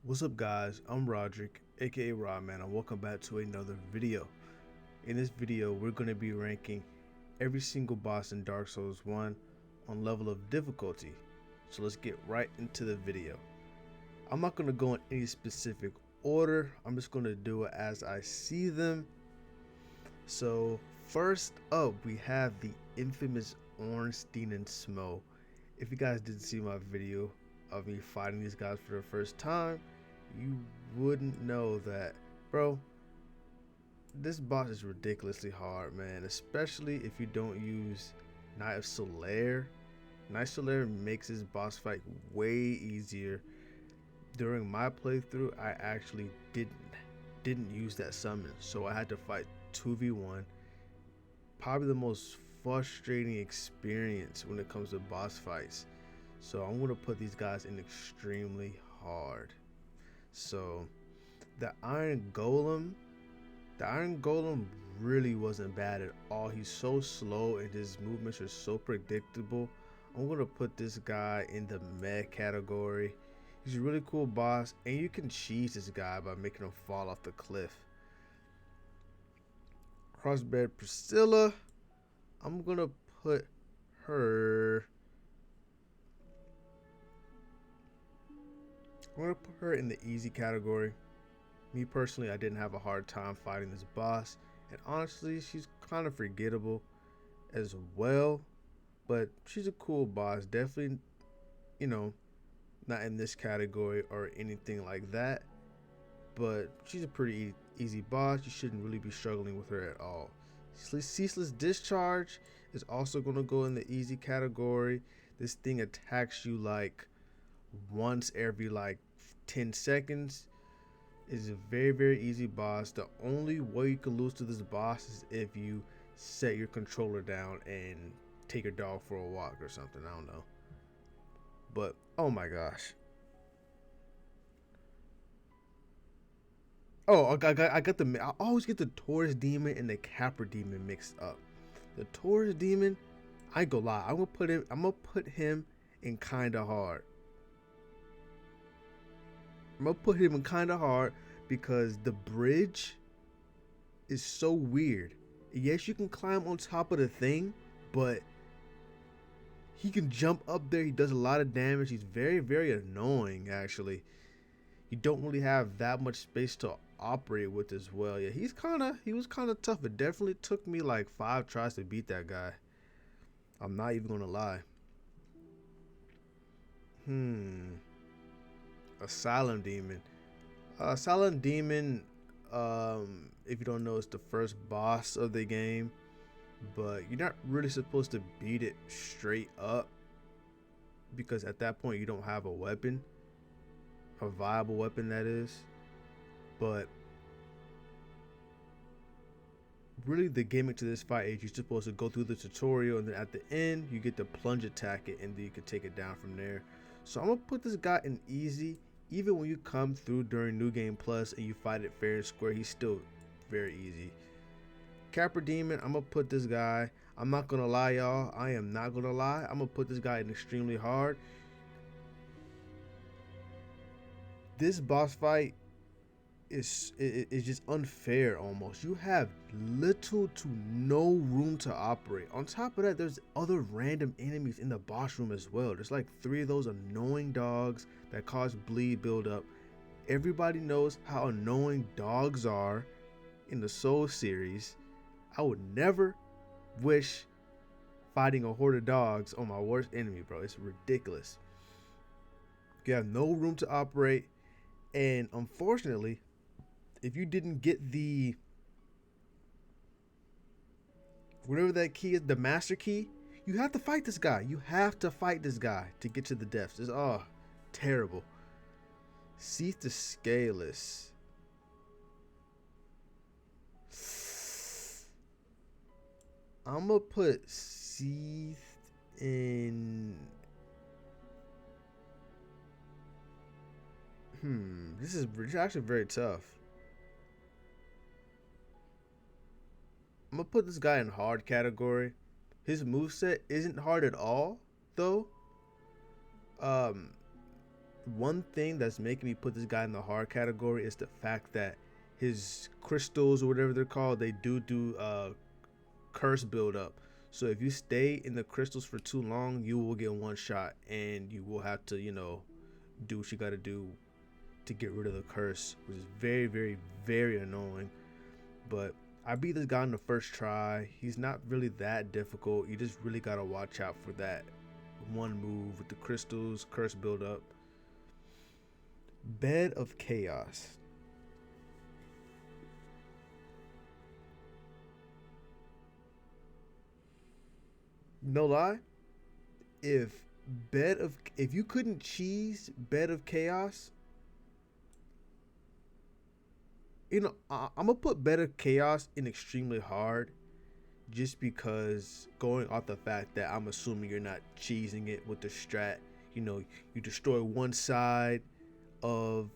What's up guys, I'm Roderick, aka Rodman, and welcome back to another video. In this video, we're going to be ranking every single boss in Dark Souls 1 on level of difficulty. So let's get right into the video. I'm not going to go in any specific order, I'm just going to do it as I see them. So first up, we have the infamous Ornstein and Smo. If you guys didn't see my video of me fighting these guys for the first time, you wouldn't know that, bro, this boss is ridiculously hard, man, especially if you don't use Knight of Solaire. Knight of Solaire makes this boss fight way easier. During my playthrough, I actually didn't use that summon, so I had to fight 2v1. Probably the most frustrating experience when it comes to boss fights. So I'm gonna put these guys in extremely hard. So the Iron Golem really wasn't bad at all. He's so slow and his movements are so predictable. I'm gonna put this guy in the meh category. He's a really cool boss, and you can cheese this guy by making him fall off the cliff. Crossbred Priscilla, I'm gonna put her in the easy category. Me personally, I didn't have a hard time fighting this boss, and honestly, she's kind of forgettable as well, but she's a cool boss. Definitely, you know, not in this category or anything like that, but she's a pretty easy boss. You shouldn't really be struggling with her at all. Ceaseless Discharge is also going to go in the easy category. This thing attacks you like once every like 10 seconds. Is a very easy boss. The only way you can lose to this boss is if you set your controller down and take your dog for a walk or something. I don't know, but oh my gosh. Oh, I always get the Taurus Demon and the Capra Demon mixed up. The Taurus Demon, I ain't gonna lie, I'm gonna put him in kinda hard. I'm gonna put him in kinda hard because the bridge is so weird. Yes, you can climb on top of the thing, but he can jump up there. He does a lot of damage. He's very annoying, actually. You don't really have that much space to operate with as well. Yeah, he was kind of tough. It definitely took me like 5 tries to beat that guy. I'm not even gonna lie. Asylum Demon. Asylum Demon, if you don't know, it's the first boss of the game, but you're not really supposed to beat it straight up because at that point you don't have a weapon, a viable weapon that is. But really the gimmick to this fight is you're supposed to go through the tutorial, and then at the end you get to plunge attack it, and then you can take it down from there. So I'm gonna put this guy in easy. Even when you come through during New Game Plus and you fight it fair and square, he's still very easy. Capra Demon, I'm gonna put this guy, I'm not gonna lie y'all, I am not gonna lie, I'm gonna put this guy in extremely hard. This boss fight is just unfair almost. You have little to no room to operate. On top of that, there's other random enemies in the boss room as well. There's like 3 of those annoying dogs that cause bleed buildup. Everybody knows how annoying dogs are in the Soul series. I would never wish fighting a horde of dogs on my worst enemy, bro. It's ridiculous. You have no room to operate, and unfortunately, if you didn't get the whatever that key is, the master key, you have to fight this guy. You have to fight this guy to get to the depths. It's terrible. Seath the Scaleless. I'm gonna put Seath in. This is actually very tough. I'm gonna put this guy in hard category. His moveset isn't hard at all, though. One thing that's making me put this guy in the hard category is the fact that his crystals or whatever they're called, they do curse build up. So if you stay in the crystals for too long, you will get one shot, and you will have to, do what you got to do to get rid of the curse, which is very, very, very annoying. But I beat this guy on the first try. He's not really that difficult. You just really gotta watch out for that one move with the crystals, curse build up. Bed of Chaos. No lie, if if you couldn't cheese Bed of Chaos, I'm gonna put Bed of Chaos in extremely hard, just because going off the fact that I'm assuming you're not cheesing it with the strat. You destroy one side of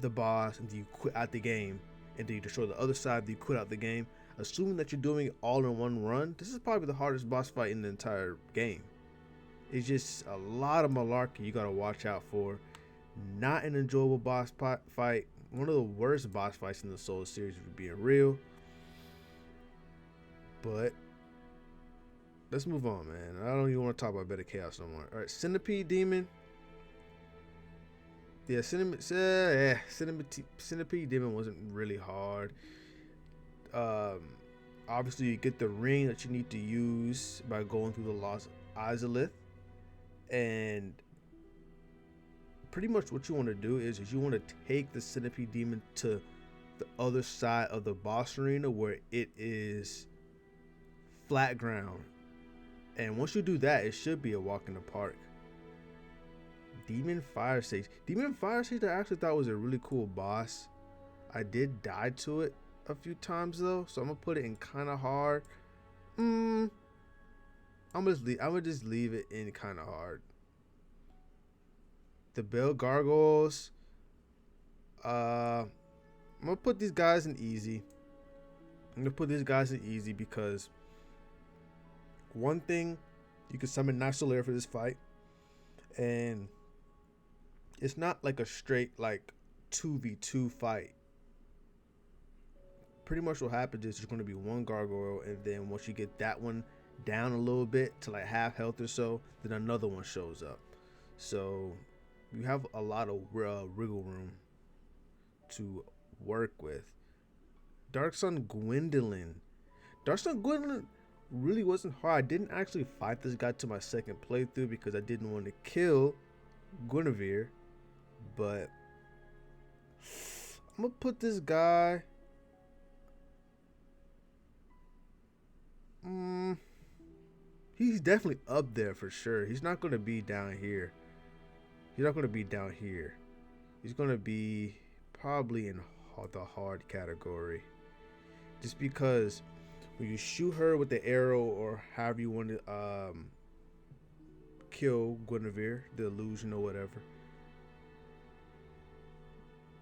the boss and then you quit out the game, and then you destroy the other side, then you quit out the game. Assuming that you're doing it all in one run, this is probably the hardest boss fight in the entire game. It's just a lot of malarkey you gotta watch out for. Not an enjoyable boss fight. One of the worst boss fights in the Souls series, for being real. But let's move on, man. I don't even want to talk about Better Chaos no more. All right, Centipede Demon. Yeah, Centipede Demon wasn't really hard. Obviously, you get the ring that you need to use by going through the Lost Izalith, and pretty much what you want to do is you want to take the Centipede Demon to the other side of the boss arena where it is flat ground, and once you do that, it should be a walk in the park. Demon Fire Sage. I actually thought was a really cool boss. I did die to it a few times though, so I'm gonna put it in kind of hard. I'm gonna just leave it in kind of hard. The Bell Gargoyles. I'm gonna put these guys in easy. Because one thing, you can summon Nisolare for this fight, and it's not like a straight like 2v2 fight. Pretty much what happens is there's going to be one gargoyle, and then once you get that one down a little bit to like half health or so, then another one shows up. So you have a lot of wiggle room to work with. Dark Sun Gwendolyn really wasn't hard. I didn't actually fight this guy to my second playthrough because I didn't want to kill Guinevere, but I'm gonna put this guy. He's definitely up there for sure. He's not gonna be down here. He's gonna be probably in the hard category, just because when you shoot her with the arrow or however you want to kill Guinevere, the illusion or whatever,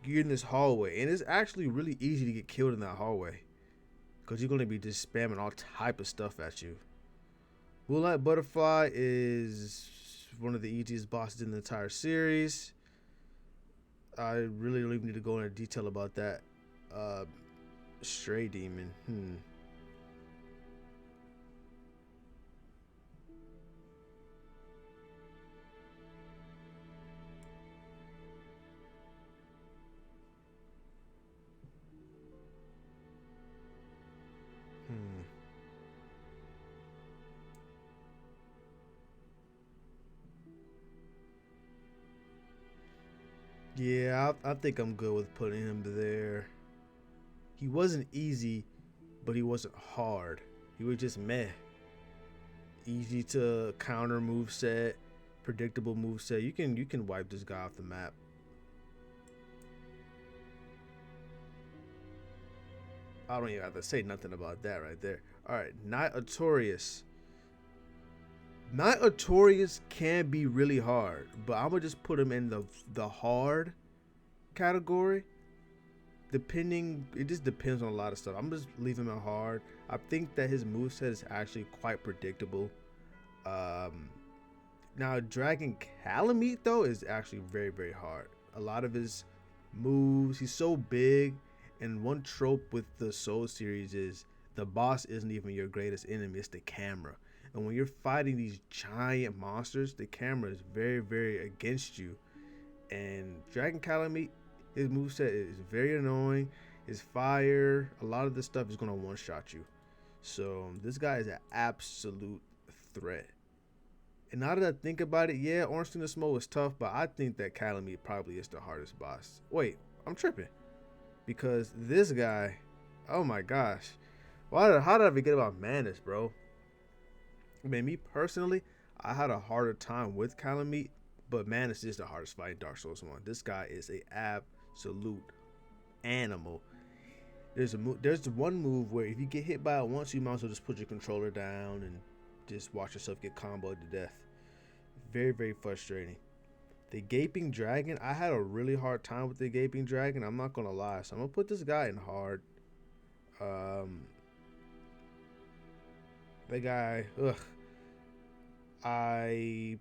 you're in this hallway, and it's actually really easy to get killed in that hallway because you're going to be just spamming all type of stuff at you. Moonlight Butterfly is one of the easiest bosses in the entire series. I really don't even need to go into detail about that. Stray Demon. Yeah, I think I'm good with putting him there. He wasn't easy, but he wasn't hard. He was just meh. Easy to counter moveset, predictable moveset. You can wipe this guy off the map. I don't even have to say nothing about that right there. Alright, Knight Artorias. Knight Artorias can be really hard, but I'm gonna just put him in the hard category. It just depends on a lot of stuff. I'm just leaving him at hard. I think that his moveset is actually quite predictable. Now, Dragon Calamite though is actually very, very hard. A lot of his moves, he's so big, and one trope with the Soul series is the boss isn't even your greatest enemy, it's the camera. And when you're fighting these giant monsters, the camera is very, very against you. And Dragon Calamite, his moveset is very annoying. His fire, a lot of this stuff is gonna one-shot you. So this guy is an absolute threat. And now that I think about it, yeah, Ornstein the Smoke is tough, but I think that Calamite probably is the hardest boss. Wait, I'm tripping. Because this guy, oh my gosh. How did I forget about Manus, bro? I mean, me personally, I had a harder time with Calamite, but Manus is the hardest fight in Dark Souls 1. This guy is a absolute animal. There's one move where if you get hit by it once, you might as well just put your controller down and just watch yourself get comboed to death. Very, very frustrating. The Gaping Dragon, I had a really hard time with the Gaping Dragon. I'm not gonna lie, so I'm gonna put this guy in hard. The guy, I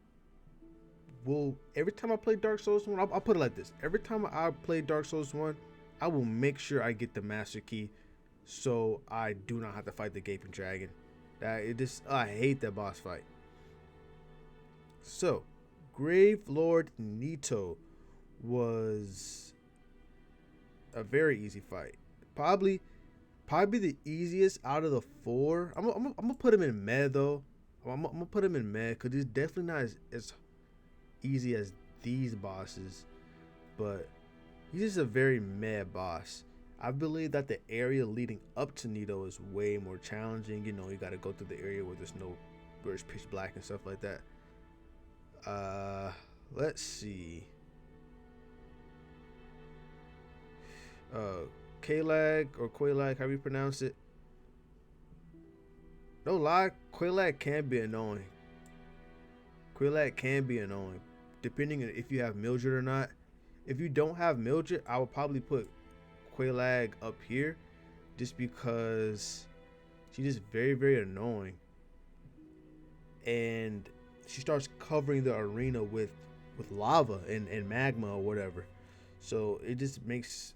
will, every time I play Dark Souls 1, I'll put it like this. Every time I play Dark Souls 1, I will make sure I get the Master Key so I do not have to fight the Gaping Dragon. I hate that boss fight. So, Grave Lord Nito was a very easy fight. Probably the easiest out of the four. I'm gonna put him in meh though. I'm gonna put him in meh because he's definitely not as easy as these bosses, but he's just a very meh boss. I believe that the area leading up to Nito is way more challenging. You know, you got to go through the area where it's pitch black and stuff like that. Let's see. Kalag or Qualag, however you pronounce it. No lie, Qualag can be annoying. Depending on if you have Mildred or not. If you don't have Mildred, I would probably put Qualag up here just because she's just very, very annoying. And she starts covering the arena with lava and magma or whatever. So it just makes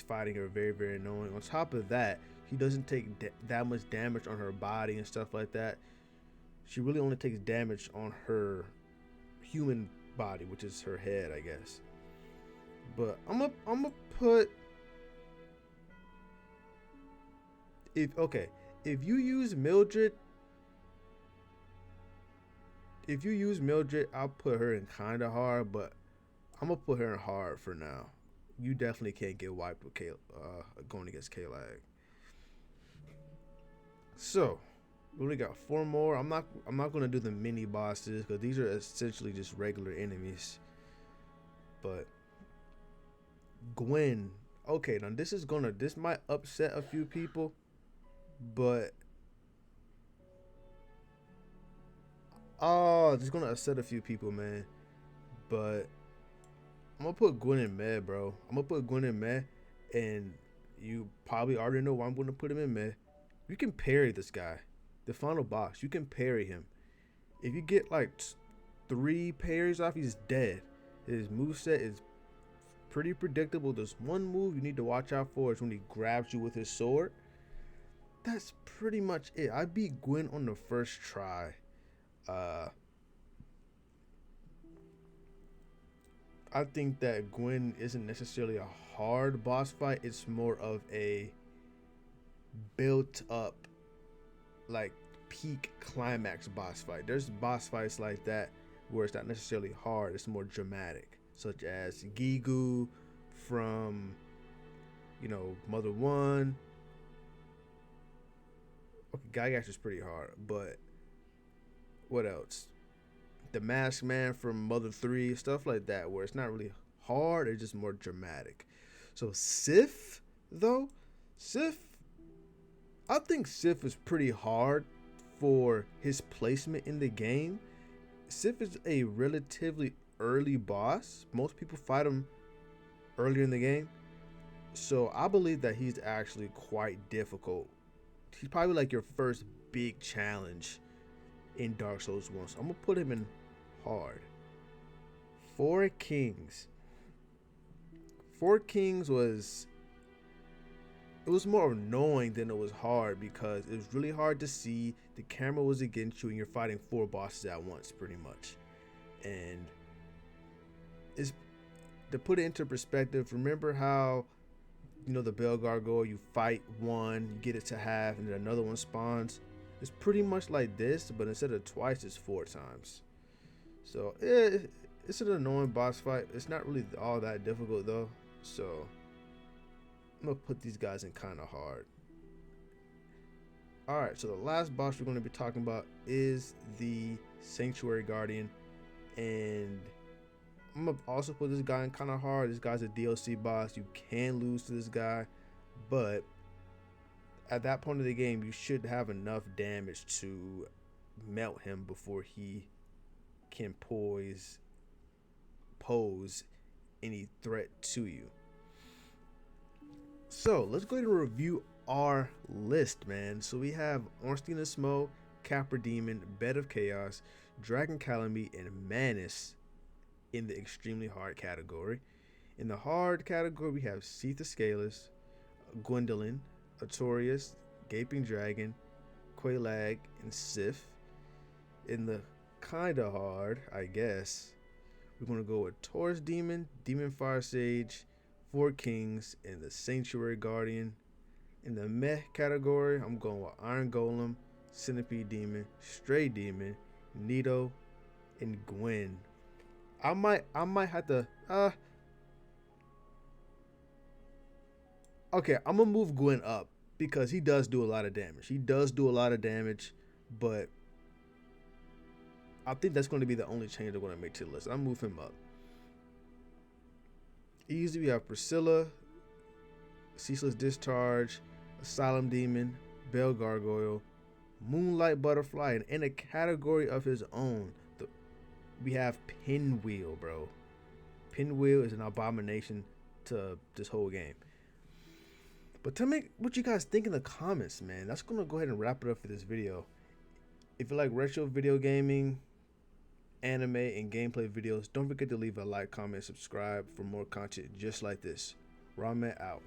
fighting her very, very annoying. On top of that, she doesn't take that much damage on her body and stuff like that. She really only takes damage on her human body, which is her head, I guess. But I'm gonna put, if you use Mildred, I'll put her in kind of hard, but I'm gonna put her in hard for now. You definitely can't get wiped with going against Kalag. So we only got 4 more. I'm not gonna do the mini bosses because these are essentially just regular enemies. But Gwen, okay, now this might upset a few people, but this is gonna upset a few people, man. But I'm gonna put Gwen in meh, bro. And you probably already know why I'm gonna put him in meh. You can parry this guy. The final boss, you can parry him. If you get like 3 parries off, he's dead. His moveset is pretty predictable. There's one move you need to watch out for, is when he grabs you with his sword. That's pretty much it. I beat Gwen on the first try. I think that Gwen isn't necessarily a hard boss fight. It's more of a built up, like, peak climax boss fight. There's boss fights like that where it's not necessarily hard, it's more dramatic, such as Gigu from, Mother 1. Okay, Gygax is pretty hard, but what else? The Masked Man from Mother 3, stuff like that, where it's not really hard, it's just more dramatic. So Sif, I think Sif is pretty hard for his placement in the game. Sif is a relatively early boss. Most people fight him earlier in the game. So I believe that he's actually quite difficult. He's probably like your first big challenge in Dark Souls 1. So I'm gonna put him in hard. Four Kings. Four Kings was, it was more annoying than it was hard because it was really hard to see. The camera was against you and you're fighting four bosses at once pretty much. And it's, to put it into perspective, remember how, you know, the Bell Gargoyle, you fight one, you get it to half, and then another one spawns? It's pretty much like this, but instead of twice, it's 4 times. So it's an annoying boss fight. It's not really all that difficult though. So I'm gonna put these guys in kind of hard. All right, so the last boss we're going to be talking about is the Sanctuary Guardian, and I'm gonna also put this guy in kind of hard. This guy's a DLC boss. You can lose to this guy, but at that point of the game, you should have enough damage to melt him before he can pose any threat to you. So let's go ahead and review our list, man. So we have Ornstein of Smoke, Capra Demon, Bed of Chaos, Dragon Calamity, and Manus in the extremely hard category. In the hard category, we have Seath Scalus, Gwendolyn, Artorias, Gaping Dragon, Quelaag, and Sif. In the kinda hard, I guess, we're gonna go with Taurus Demon, Demon Fire Sage, Four Kings, and the Sanctuary Guardian. In the meh category, I'm going with Iron Golem, Centipede Demon, Stray Demon, Nito, and Gwen. I might have to okay, I'm gonna move Gwen up because he does do a lot of damage. But I think that's going to be the only change I'm going to make to the list. I'll move him up. Easy, we have Priscilla, Ceaseless Discharge, Asylum Demon, Bell Gargoyle, Moonlight Butterfly, and in a category of his own, we have Pinwheel, bro. Pinwheel is an abomination to this whole game. But tell me what you guys think in the comments, man. That's going to go ahead and wrap it up for this video. If you like retro video gaming, anime, and gameplay videos, don't forget to leave a like, comment, subscribe for more content just like this. Ramen out.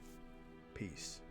Peace.